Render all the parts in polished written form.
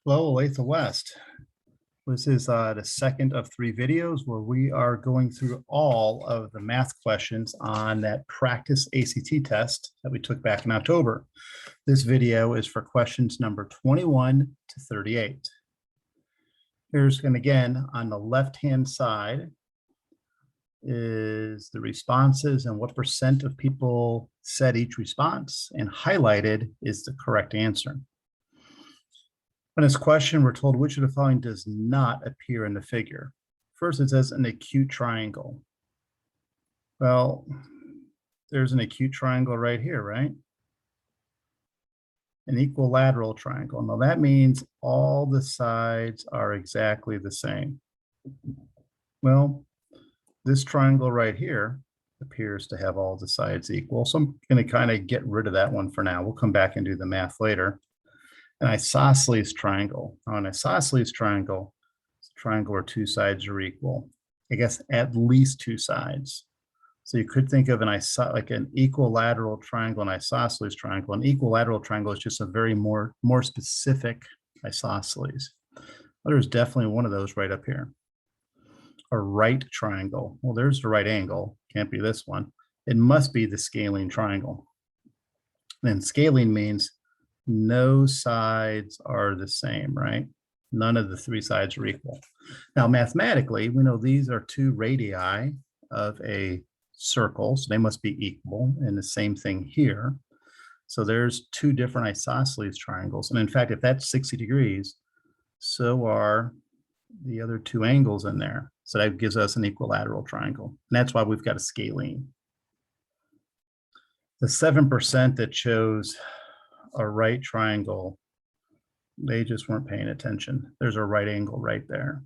Hello, Olathe West. This is the second of 3 videos where we are going through all of the math questions on that practice ACT test that we took back in October. This video is for questions number 21 to 38. Here's, and again, on the left-hand side is the responses and what percent of people said each response, and highlighted is the correct answer. On this question, we're told which of the following does not appear in the figure. First, it says an acute triangle. Well, there's an acute triangle right here, right? An equilateral triangle. Now that means all the sides are exactly the same. Well, this triangle right here appears to have all the sides equal. So I'm going to kind of get rid of that one for now. We'll come back and do the math later. An isosceles triangle. Now, an isosceles triangle is a triangle where 2 sides are equal. I guess at least 2 sides. So you could think of like an equilateral triangle, an isosceles triangle. An equilateral triangle is just a very more specific isosceles. Well, there's definitely one of those right up here. A right triangle. Well, there's the right angle. Can't be this one. It must be the scalene triangle. Then scalene means no sides are the same, right? None of the 3 sides are equal. Now, mathematically, we know these are 2 radii of a circle, so they must be equal, and the same thing here. So there's 2 different isosceles triangles. And in fact, if that's 60 degrees, so are the other 2 angles in there. So that gives us an equilateral triangle. And that's why we've got a scalene. The 7% that chose a right triangle, they just weren't paying attention. There's a right angle right there.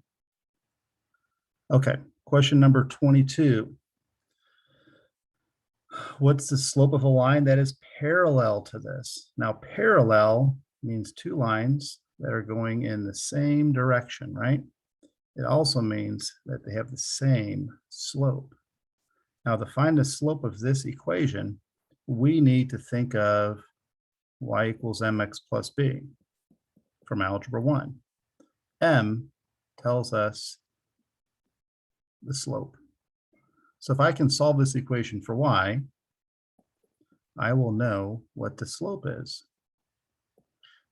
Okay, question number 22. What's the slope of a line that is parallel to this? Now, parallel means 2 lines that are going in the same direction, right? It also means that they have the same slope. Now, to find the slope of this equation, we need to think of y equals mx plus b from algebra 1. M tells us the slope. So if I can solve this equation for y, I will know what the slope is.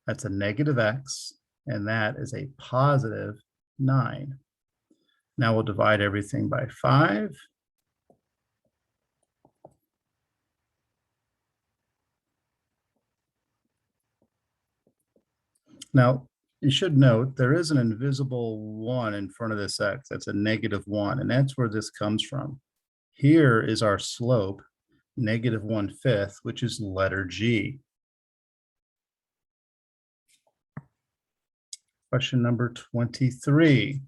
That's a negative x, and that is a positive 9. Now we'll divide everything by 5. Now, you should note there is an invisible 1 in front of this x. That's a negative 1, and that's where this comes from. Here is our slope, negative 1/5, which is letter G. Question number 23.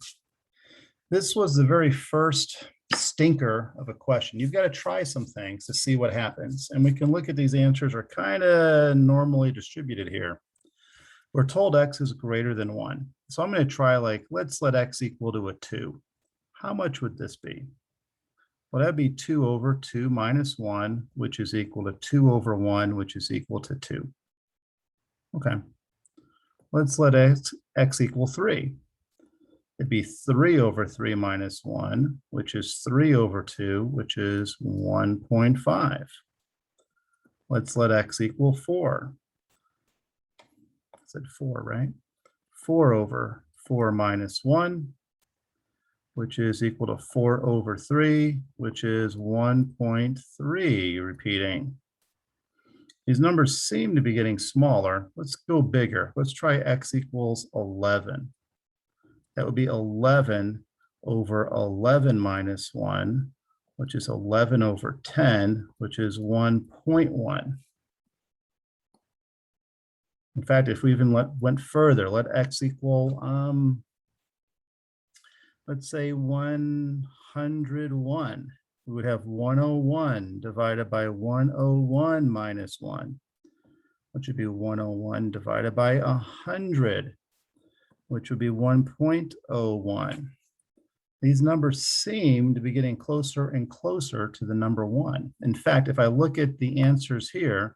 This was the very first stinker of a question. You've got to try some things to see what happens. And we can look at these answers are kind of normally distributed here. We're told x is greater than 1. So I'm going to try, like, let's let x equal to a 2. How much would this be? Well, that'd be 2 over 2 minus 1, which is equal to 2 over 1, which is equal to 2. Okay. Let's let x equal 3. It'd be 3 over 3 minus 1, which is 3 over 2, which is 1.5. Let's let x equal 4. I said 4, right? 4 over 4 minus 1, which is equal to 4 over 3, which is 1.3, repeating. These numbers seem to be getting smaller. Let's go bigger. Let's try x equals 11. That would be 11 over 11 minus 1, which is 11 over 10, which is 1.1. In fact, if we even went further, let x equal, let's say 101. We would have 101 divided by 101 minus 1, which would be 101 divided by 100, which would be 1.01. These numbers seem to be getting closer and closer to the number 1. In fact, if I look at the answers here,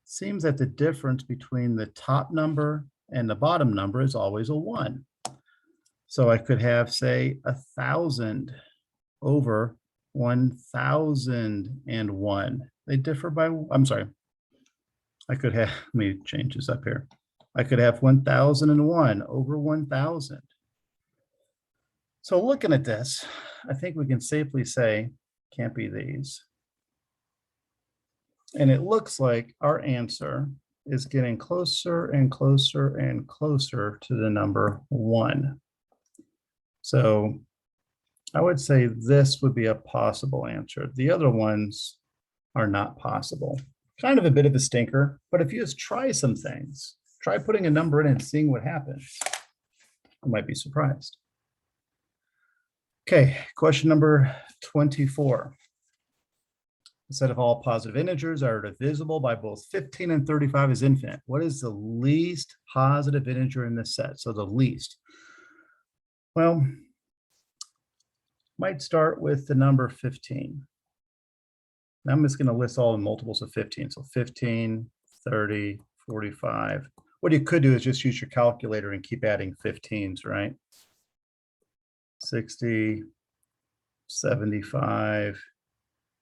it seems that the difference between the top number and the bottom number is always a 1. So I could have, say, 1,000 over 1,001. They differ by, I'm sorry, I could have, let me change this up here. I could have 1,001 over 1,000. So looking at this, I think we can safely say, can't be these. And it looks like our answer is getting closer and closer and closer to the number 1. So I would say this would be a possible answer. The other ones are not possible. Kind of a bit of a stinker, but if you just try some things, try putting a number in and seeing what happens, you might be surprised. Okay, question number 24. A set of all positive integers are divisible by both 15 and 35 is infinite. What is the least positive integer in this set? So the least. Well, might start with the number 15. Now I'm just going to list all the multiples of 15. So 15, 30, 45. What you could do is just use your calculator and keep adding 15s, right? 60, 75,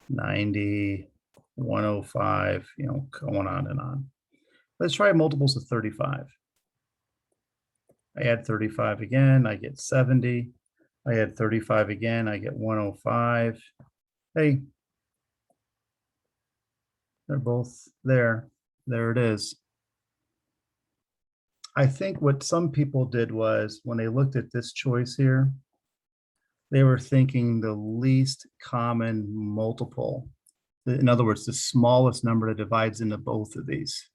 90, 105, going on and on. Let's try multiples of 35. I add 35 again, I get 70. I add 35 again, I get 105. Hey, they're both there. There it is. I think what some people did was when they looked at this choice here, they were thinking the least common multiple. In other words, the smallest number that divides into both of these.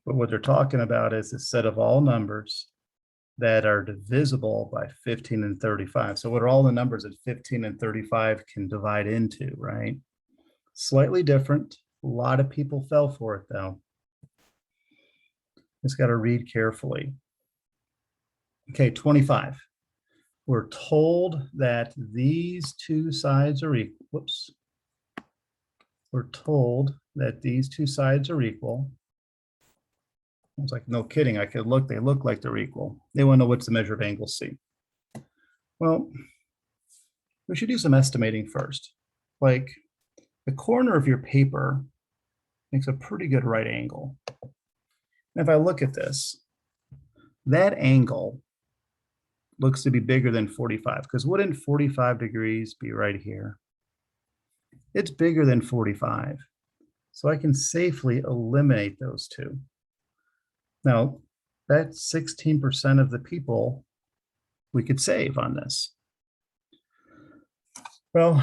But what they're talking about is a set of all numbers that are divisible by 15 and 35. So what are all the numbers that 15 and 35 can divide into, right? Slightly different. A lot of people fell for it though. Just got to read carefully. Okay, 25. We're told that these two sides are equal. Whoops. We're told that these two sides are equal. I was like, no kidding. I could look, they look like they're equal. They want to know what's the measure of angle C. Well, we should do some estimating first. Like the corner of your paper makes a pretty good right angle. And if I look at this, that angle looks to be bigger than 45, because wouldn't 45 degrees be right here? It's bigger than 45. So I can safely eliminate those two. Now, that's 16% of the people we could save on this. Well,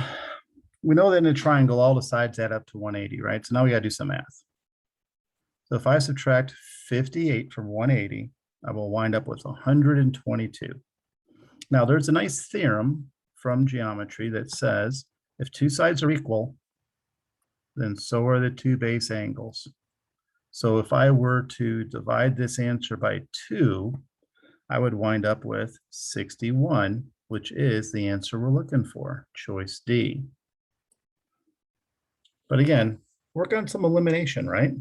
we know that in a triangle, all the sides add up to 180, right? So now we got to do some math. So if I subtract 58 from 180, I will wind up with 122. Now, there's a nice theorem from geometry that says if two sides are equal, then so are the two base angles. So if I were to divide this answer by 2, I would wind up with 61, which is the answer we're looking for, choice D. But again, work on some elimination, right?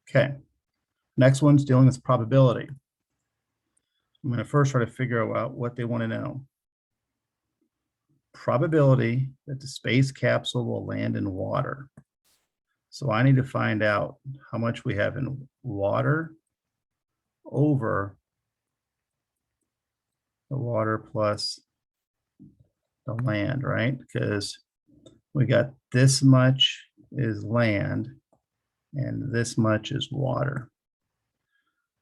Okay, next one's dealing with probability. I'm going to first try to figure out what they want to know. Probability that the space capsule will land in water. So I need to find out how much we have in water over the water plus the land, right? Because we got this much is land and this much is water.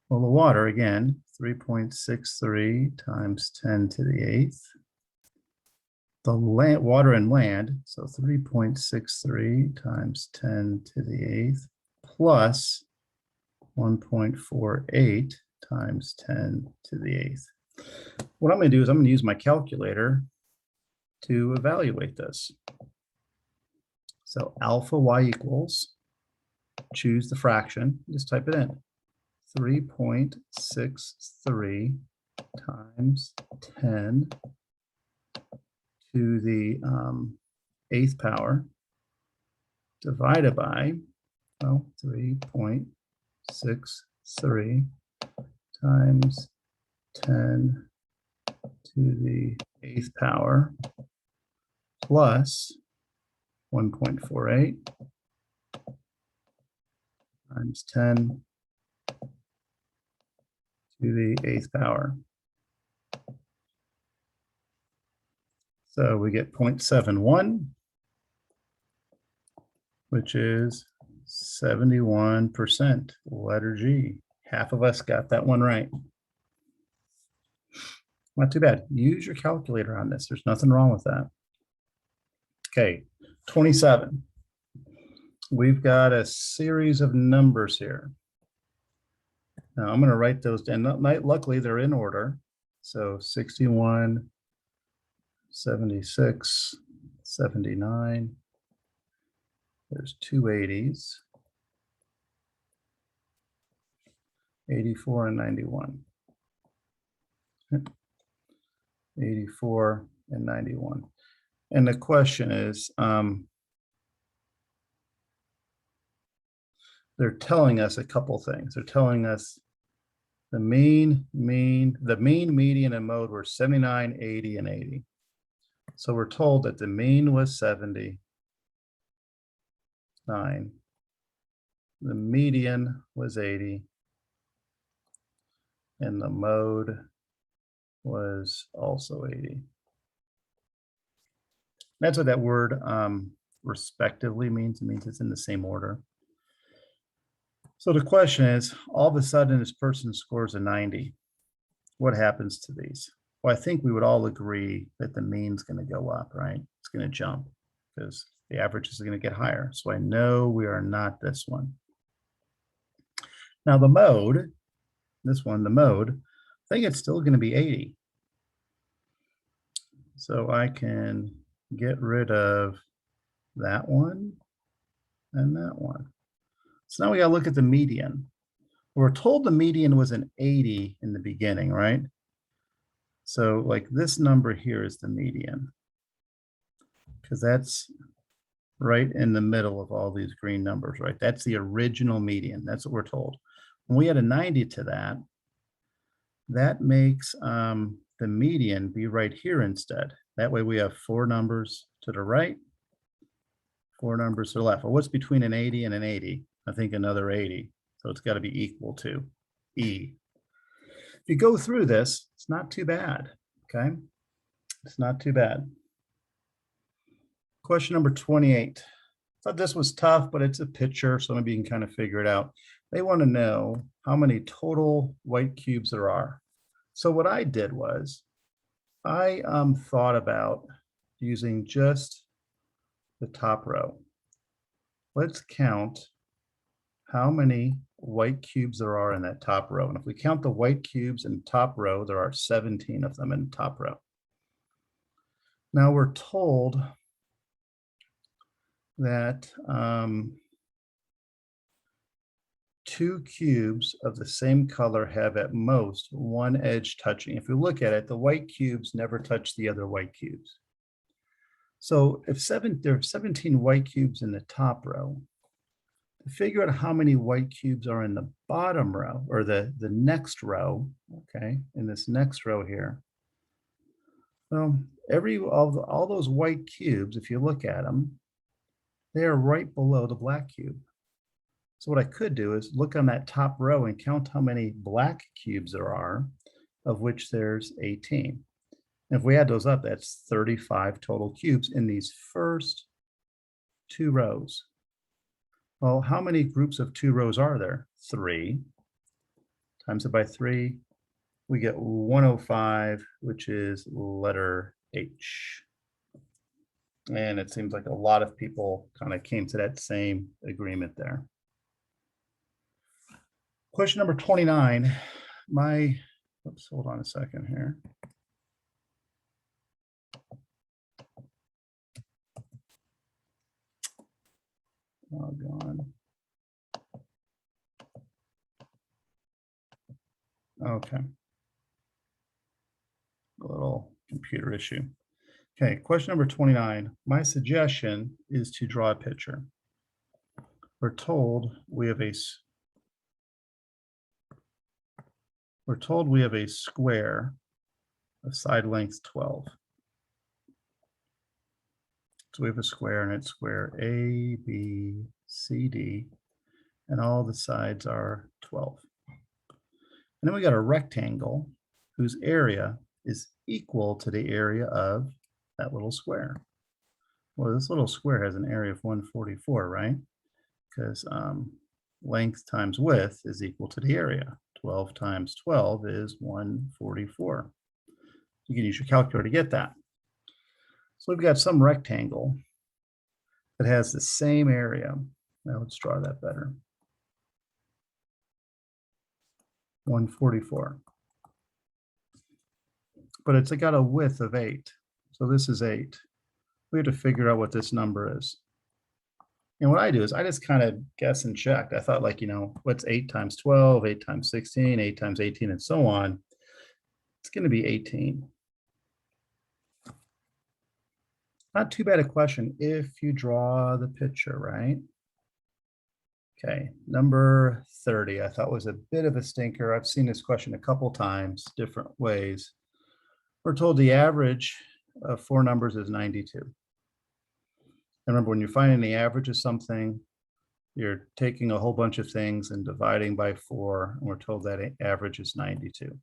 Well, the water, again, 3.63 times 10 to the 8th. The land, water and land, so 3.63 times 10 to the 8th plus 1.48 times 10 to the 8th. What I'm going to do is I'm going to use my calculator to evaluate this. So alpha y equals, choose the fraction, just type it in. 3.63 times 10 to the 8th power divided by, well, 3.63 times 10 to the 8th power plus 1.48 times 10 to the 8th power. So we get 0.71, which is 71%, letter G. Half of us got that one right. Not too bad. Use your calculator on this. There's nothing wrong with that. Okay, 27. We've got a series of numbers here. Now I'm going to write those down. Luckily, they're in order. So 61, 76, 79. There's two 80s. 84 and 91. 84 and 91. And the question is, they're telling us a couple things. They're telling us the mean, median, and mode were 79, 80, and 80. So we're told that the mean was 79. The median was 80. And the mode was also 80. That's what that word respectively means. It means it's in the same order. So the question is, all of a sudden this person scores a 90. What happens to these? Well, I think we would all agree that the mean's going to go up, right? It's going to jump because the average is going to get higher. So I know we are not this one. Now the mode, this one, the mode, I think it's still going to be 80. So I can get rid of that one and that one. So now we got to look at the median. We're told the median was an 80 in the beginning, right? So like this number here is the median, because that's right in the middle of all these green numbers, right? That's the original median. That's what we're told. When we add a 90 to that, that makes the median be right here instead. That way we have 4 numbers to the right, 4 numbers to the left. Well, what's between an 80 and an 80? I think another 80. So it's got to be equal to E. If you go through this, it's not too bad, okay? It's not too bad. Question number 28. Thought this was tough, but it's a picture, so maybe you can kind of figure it out. They want to know how many total white cubes there are. So what I did was I thought about using just the top row. Let's count how many white cubes there are in that top row. And if we count the white cubes in the top row, there are 17 of them in the top row. Now we're told that 2 cubes of the same color have at most one edge touching. If you look at it, the white cubes never touch the other white cubes. So if there are 17 white cubes in the top row, to figure out how many white cubes are in the bottom row, or the next row, okay, in this next row here. Well, all those white cubes, if you look at them, they are right below the black cube. So what I could do is look on that top row and count how many black cubes there are, of which there's 18. And if we add those up, that's 35 total cubes in these first 2 rows. Well, how many groups of 2 rows are there? 3. Times it by 3, we get 105, which is letter H. And it seems like a lot of people kind of came to that same agreement there. Question number 29. Oops, hold on a second here. Oh, gone. Okay. A little computer issue. Okay, question number 29. My suggestion is to draw a picture. we're told we have a square of side length 12. So we have a square, and it's square A, B, C, D, and all the sides are 12. And then we got a rectangle whose area is equal to the area of that little square. Well, this little square has an area of 144, right? Because length times width is equal to the area. 12 times 12 is 144. You can use your calculator to get that. So we've got some rectangle that has the same area. Now let's draw that better. 144. But it's got a width of 8. So this is 8. We have to figure out what this number is. And what I do is I just kind of guess and check. I thought, like, what's 8 times 12, 8 times 16, 8 times 18, and so on. It's going to be 18. Not too bad a question if you draw the picture, right? Okay, number 30, I thought was a bit of a stinker. I've seen this question a couple times, different ways. We're told the average of 4 numbers is 92. And remember, when you're finding the average of something, you're taking a whole bunch of things and dividing by 4, and we're told that average is 92.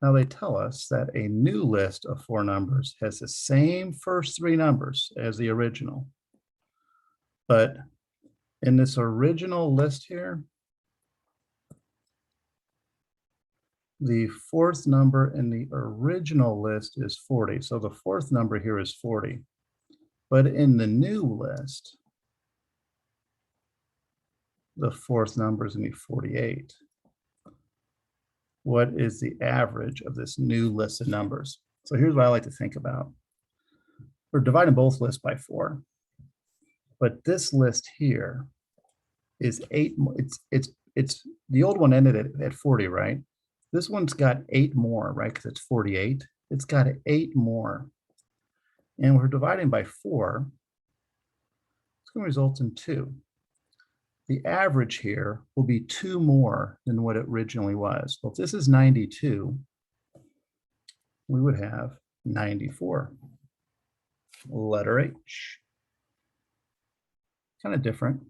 Now they tell us that a new list of 4 numbers has the same first 3 numbers as the original. But in this original list here, the 4th number in the original list is 40. So the 4th number here is 40. But in the new list, the 4th number is going to be 48. What is the average of this new list of numbers? So here's what I like to think about. We're dividing both lists by 4. But this list here is 8. It's the old one ended at 40, right? This one's got 8 more, right? Because it's 48. It's got 8 more. And we're dividing by 4. It's going to result in 2. The average here will be 2 more than what it originally was. Well, if this is 92, we would have 94. Letter H. Kind of different.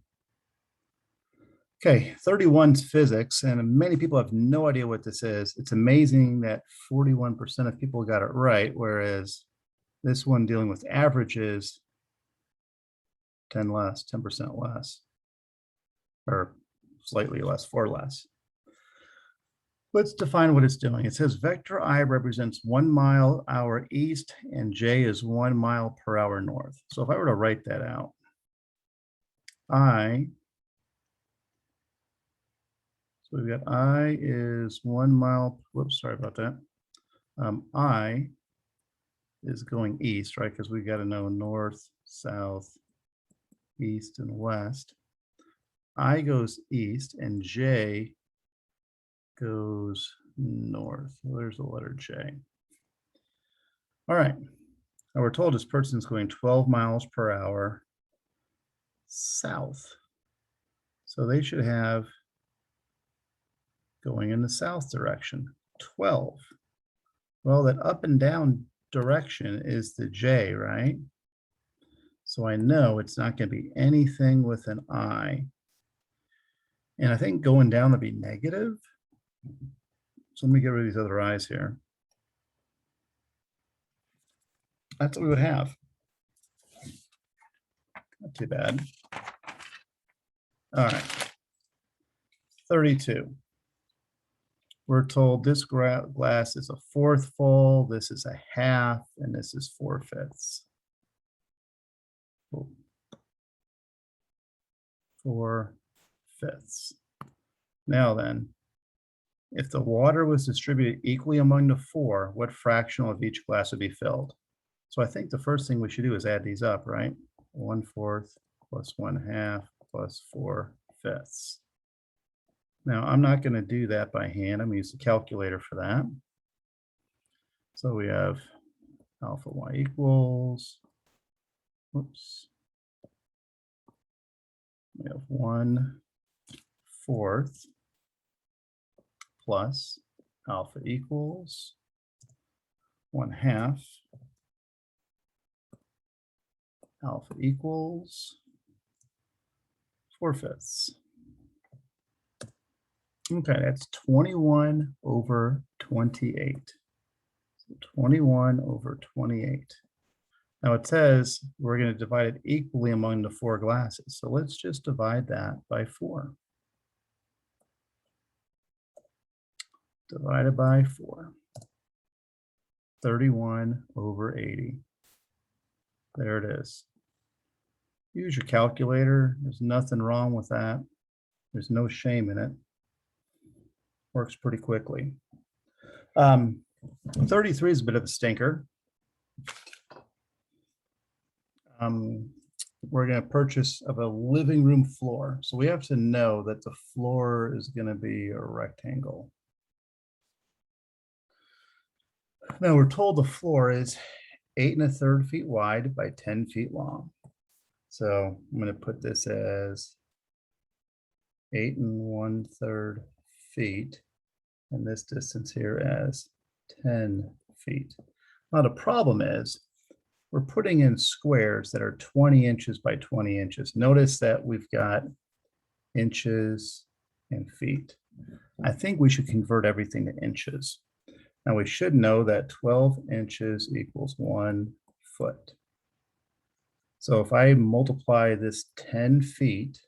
Okay, 31's physics, and many people have no idea what this is. It's amazing that 41% of people got it right, whereas this one dealing with averages, 10% less, or slightly less, 4 less. Let's define what it's doing. It says vector I represents 1 mile hour east and J is 1 mile per hour north. So if I were to write that out, so we've got I is 1 mile, whoops, sorry about that. I is going east, right? Because we got to know north, south, east, and west. I goes east and J goes north. Well, there's the letter J. All right. Now we're told this person's going 12 miles per hour south. So they should have going in the south direction, 12. Well, that up and down direction is the J, right? So I know it's not going to be anything with an I. And I think going down would be negative. So let me get rid of these other I's here. That's what we would have. Not too bad. All right. 32. We're told this glass is a 1/4 full, this is a 1/2, and this is 4/5. 4/5. Now then, if the water was distributed equally among the 4, what fractional of each glass would be filled? So I think the first thing we should do is add these up, right? 1/4 plus 1/2 plus 4/5. Now, I'm not going to do that by hand. I'm going to use the calculator for that. So we have alpha y equals, whoops, We have 1/4 plus alpha equals 1/2 alpha equals 4/5. Okay, that's 21/28. So 21/28. Now it says we're going to divide it equally among the 4 glasses. So let's just divide that by 4. Divided by 4. 31/80. There it is. Use your calculator. There's nothing wrong with that. There's no shame in it. Works pretty quickly. 33 is a bit of a stinker. We're going to purchase of a living room floor. So we have to know that the floor is going to be a rectangle. Now we're told the floor is 8 1/3 feet wide by 10 feet long. So I'm going to put this as 8 1/3 feet, and this distance here as 10 feet. Now the problem is we're putting in squares that are 20 inches by 20 inches. Notice that we've got inches and feet. I think we should convert everything to inches. Now we should know that 12 inches equals 1 foot. So if I multiply this 10 feet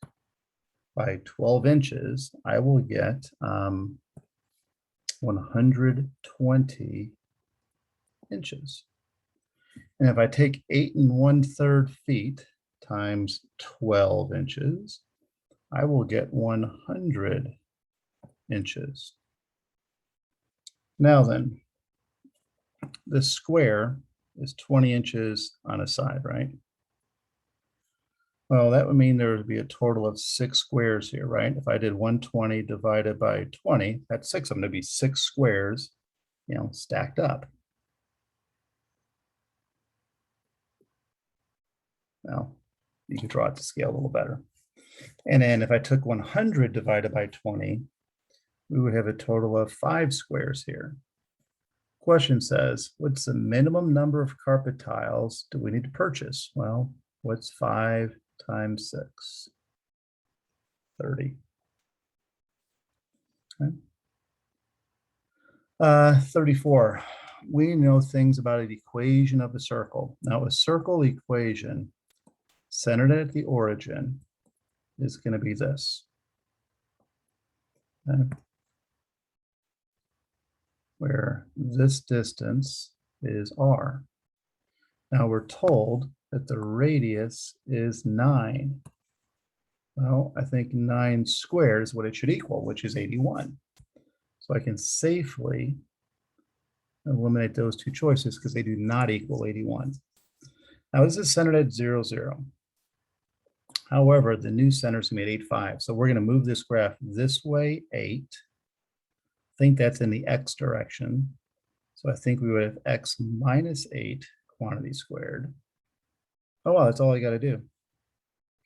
by 12 inches, I will get 120 inches. And if I take 8 1/3 feet times 12 inches, I will get 100 inches. Now then, this square is 20 inches on a side, right? Well, that would mean there would be a total of 6 squares here, right? If I did 120 divided by 20, that's 6 of them. There'd be 6 squares, stacked up. Now, you could draw it to scale a little better. And then if I took 100 divided by 20, we would have a total of 5 squares here. Question says, what's the minimum number of carpet tiles do we need to purchase? Well, what's 5 times 6? 30. Okay. 34. We know things about an equation of a circle. Now, a circle equation centered at the origin is going to be this. Okay. Where this distance is r. Now we're told that the radius is 9. Well, I think 9 squared is what it should equal, which is 81. So I can safely eliminate those two choices because they do not equal 81. Now this is centered at 0, 0. However, the new center is going to be at 8, 5. So we're going to move this graph this way, 8. I think that's in the x direction. So I think we would have x minus 8 quantity squared. Oh, well, that's all I got to do.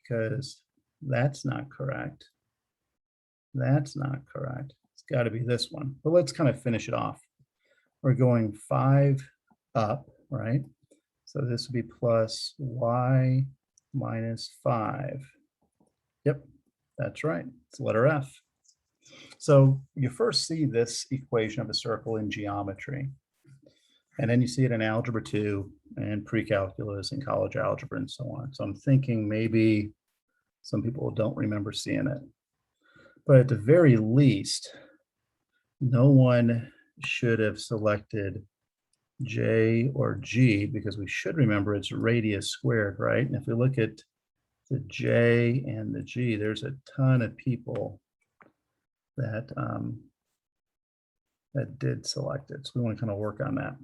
Because that's not correct. That's not correct. It's got to be this one. But let's kind of finish it off. We're going 5 up, right? So this would be plus y minus 5. Yep, that's right. It's letter F. So you first see this equation of a circle in geometry. And then you see it in algebra 2 and pre-calculus and college algebra and so on. So I'm thinking maybe some people don't remember seeing it. But at the very least, no one should have selected J or G because we should remember it's radius squared, right? And if we look at the J and the G, there's a ton of people that that did select it. So we want to kind of work on that.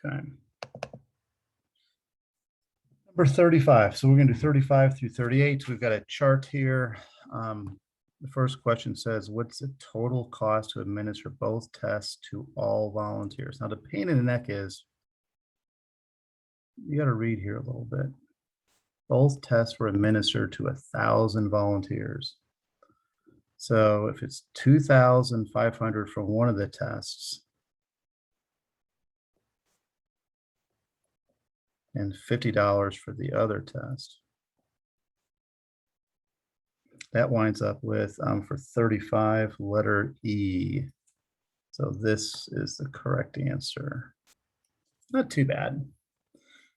Okay. Number 35. So we're going to do 35 through 38. So we've got a chart here. The first question says, what's the total cost to administer both tests to all volunteers? Now, the pain in the neck is you got to read here a little bit. Both tests were administered to 1,000 volunteers. So if it's 2,500 for one of the tests and $50 for the other test, that winds up with, for 35, letter E. So this is the correct answer. Not too bad.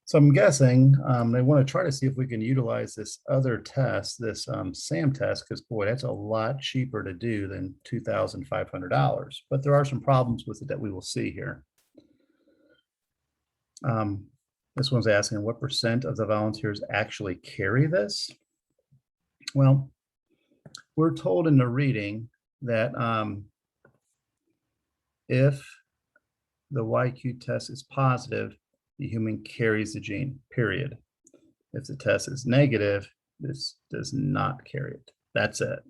So I'm guessing they want to try to see if we can utilize this other test, this SAM test, because boy, that's a lot cheaper to do than $2,500. But there are some problems with it that we will see here. This one's asking what percent of the volunteers actually carry this? Well, we're told in the reading that if the YQ test is positive, the human carries the gene, period. If the test is negative, this does not carry it. That's it.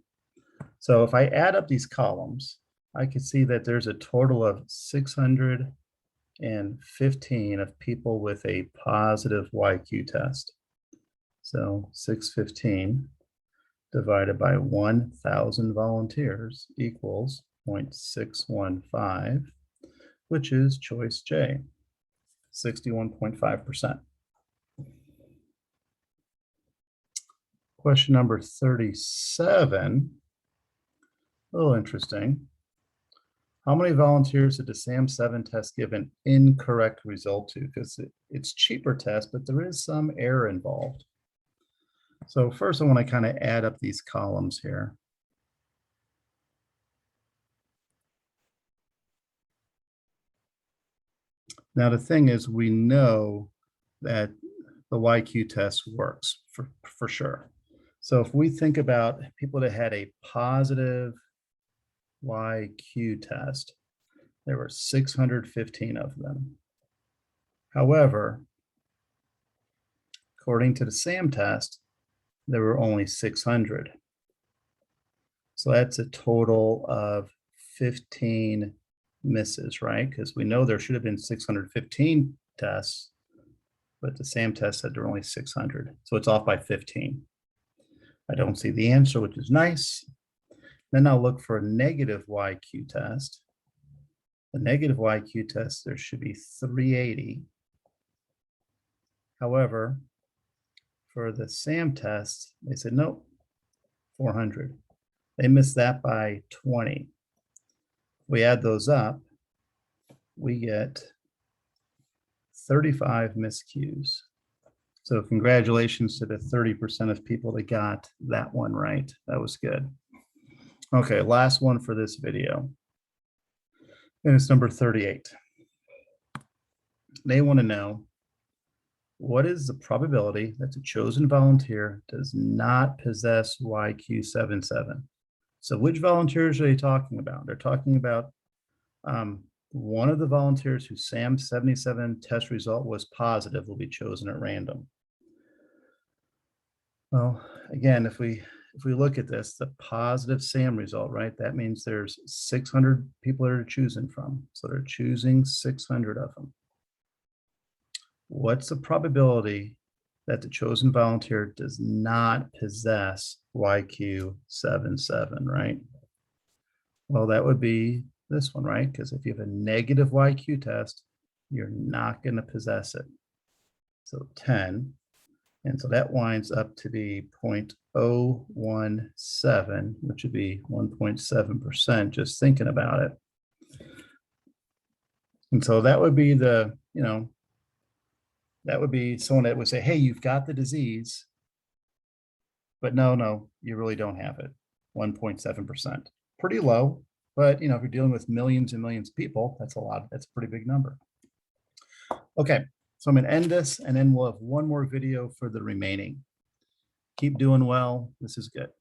So if I add up these columns, I can see that there's a total of 615 of people with a positive YQ test. So 615 divided by 1,000 volunteers equals 0.615, which is choice J, 61.5%. Question number 37, a little interesting. How many volunteers did the SAM7 test give an incorrect result to? Because it's cheaper test, but there is some error involved. So first I want to kind of add up these columns here. Now the thing is, we know that the YQ test works for sure. So if we think about people that had a positive YQ test, there were 615 of them. However, according to the SAM test, there were only 600. So that's a total of 15 misses, right? Because we know there should have been 615 tests, but the SAM test said there were only 600. So it's off by 15. I don't see the answer, which is nice. Then I'll look for a negative YQ test. The negative YQ test, there should be 380. However, for the SAM test, they said, nope, 400. They missed that by 20. We add those up, we get 35 miscues. So congratulations to the 30% of people that got that one right. That was good. Okay, last one for this video. And it's number 38. They want to know, what is the probability that the chosen volunteer does not possess YQ77? So which volunteers are they talking about? They're talking about one of the volunteers whose SAM77 test result was positive will be chosen at random. Well, again, if we look at this, the positive SAM result, right? That means there's 600 people they're choosing from. So they're choosing 600 of them. What's the probability that the chosen volunteer does not possess YQ77, right? Well, that would be this one, right? Because if you have a negative YQ test, you're not going to possess it. So 10. And so that winds up to be 0.017, which would be 1.7%, just thinking about it. And so that would be the, that would be someone that would say, hey, you've got the disease, but no, you really don't have it. 1.7%. Pretty low, but if you're dealing with millions and millions of people, that's a lot. That's a pretty big number. Okay, so I'm going to end this, and then we'll have one more video for the remaining. Keep doing well. This is good.